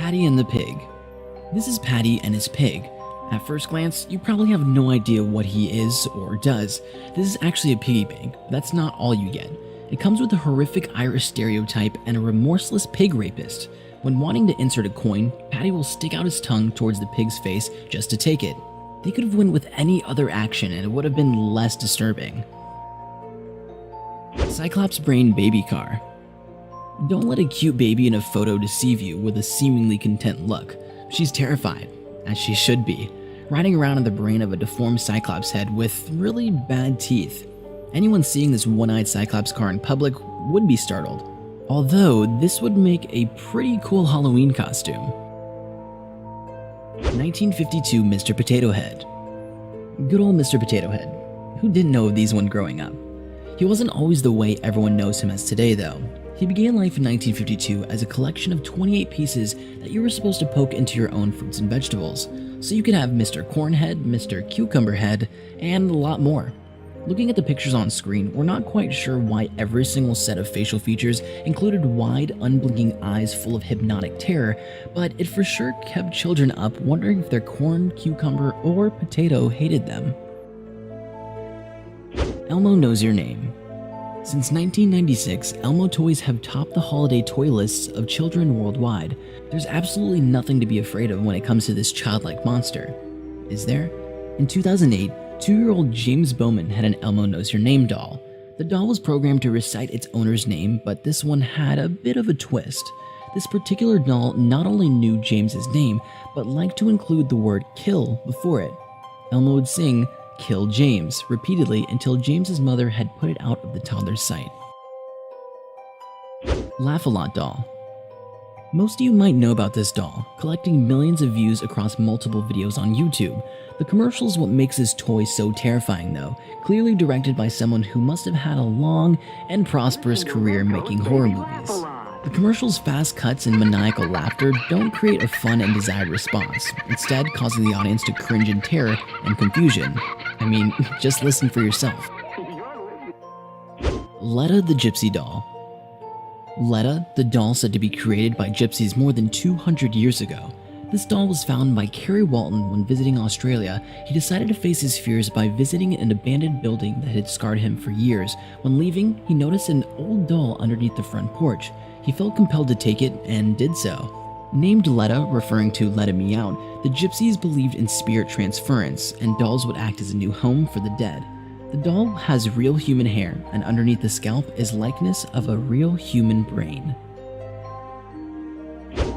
Paddy and the Pig. This is Paddy and his pig. At first glance, you probably have no idea what he is or does. This is actually a piggy bank. That's not all you get. It comes with a horrific Irish stereotype and a remorseless pig rapist. When wanting to insert a coin, Paddy will stick out his tongue towards the pig's face just to take it. They could have went with any other action and it would have been less disturbing. Cyclops Brain Baby Car. Don't let a cute baby in a photo deceive you with a seemingly content look. She's terrified, as she should be, riding around in the brain of a deformed Cyclops head with really bad teeth. Anyone seeing this one-eyed Cyclops car in public would be startled, although this would make a pretty cool Halloween costume. 1952 Mr. Potato Head. Good old Mr. Potato Head. Who didn't know of these when growing up? He wasn't always the way everyone knows him as today, though. He began life in 1952 as a collection of 28 pieces that you were supposed to poke into your own fruits and vegetables, so you could have Mr. Corn Head, Mr. Cucumber Head, and a lot more. Looking at the pictures on screen, we're not quite sure why every single set of facial features included wide, unblinking eyes full of hypnotic terror, but it for sure kept children up wondering if their corn, cucumber, or potato hated them. Elmo Knows Your Name. Since 1996, Elmo toys have topped the holiday toy lists of children worldwide. There's absolutely nothing to be afraid of when it comes to this childlike monster. Is there? In 2008, 2-year-old James Bowman had an Elmo Knows Your Name doll. The doll was programmed to recite its owner's name, but this one had a bit of a twist. This particular doll not only knew James's name, but liked to include the word kill before it. Elmo would sing, "Kill James," repeatedly until James's mother had put it out of the toddler's sight. Laugh-A-Lot Doll. Most of you might know about this doll, collecting millions of views across multiple videos on YouTube. The commercial is what makes this toy so terrifying though, clearly directed by someone who must have had a long and prosperous career making horror movies. The commercial's fast cuts and maniacal laughter don't create a fun and desired response, instead causing the audience to cringe in terror and confusion. I mean, just listen for yourself. Letta the Gypsy Doll. Letta, the doll said to be created by gypsies more than 200 years ago. This doll was found by Kerry Walton when visiting Australia. He decided to face his fears by visiting an abandoned building that had scarred him for years. When leaving, he noticed an old doll underneath the front porch. He felt compelled to take it and did so. Named Letta, referring to "Letta Me Out," the gypsies believed in spirit transference, and dolls would act as a new home for the dead. The doll has real human hair, and underneath the scalp is likeness of a real human brain.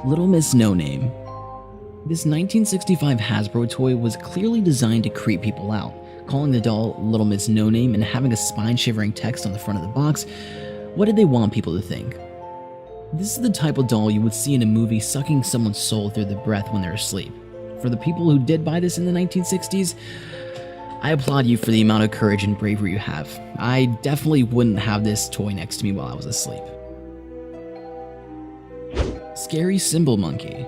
Little Miss No Name. This 1965 Hasbro toy was clearly designed to creep people out. Calling the doll Little Miss No Name and having a spine-shivering text on the front of the box, what did they want people to think? This is the type of doll you would see in a movie sucking someone's soul through the breath when they're asleep. For the people who did buy this in the 1960s, I applaud you for the amount of courage and bravery you have. I definitely wouldn't have this toy next to me while I was asleep. Scary Cymbal Monkey.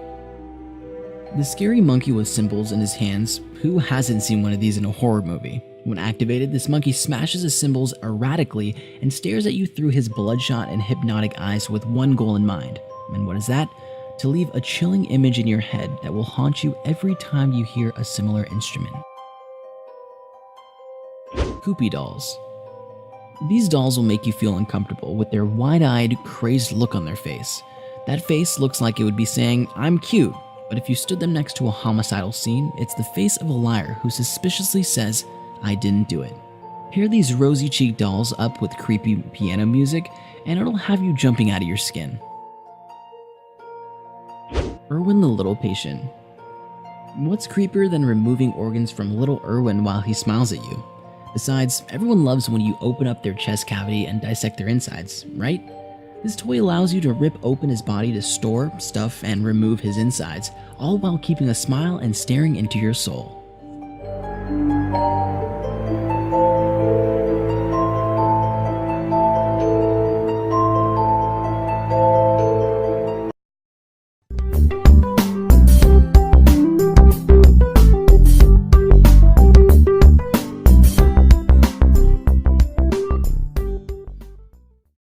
The scary monkey with cymbals in his hands. Who hasn't seen one of these in a horror movie? When activated, this monkey smashes his cymbals erratically and stares at you through his bloodshot and hypnotic eyes with one goal in mind. And what is that? To leave a chilling image in your head that will haunt you every time you hear a similar instrument. KEWPIE dolls. These dolls will make you feel uncomfortable with their wide-eyed, crazed look on their face. That face looks like it would be saying, "I'm cute," but if you stood them next to a homicidal scene, it's the face of a liar who suspiciously says, "I didn't do it." Pair these rosy-cheeked dolls up with creepy piano music, and it'll have you jumping out of your skin. ERWIN the Little Patient. What's creepier than removing organs from little ERWIN while he smiles at you? Besides, everyone loves when you open up their chest cavity and dissect their insides, right? This toy allows you to rip open his body to store, stuff, and remove his insides, all while keeping a smile and staring into your soul.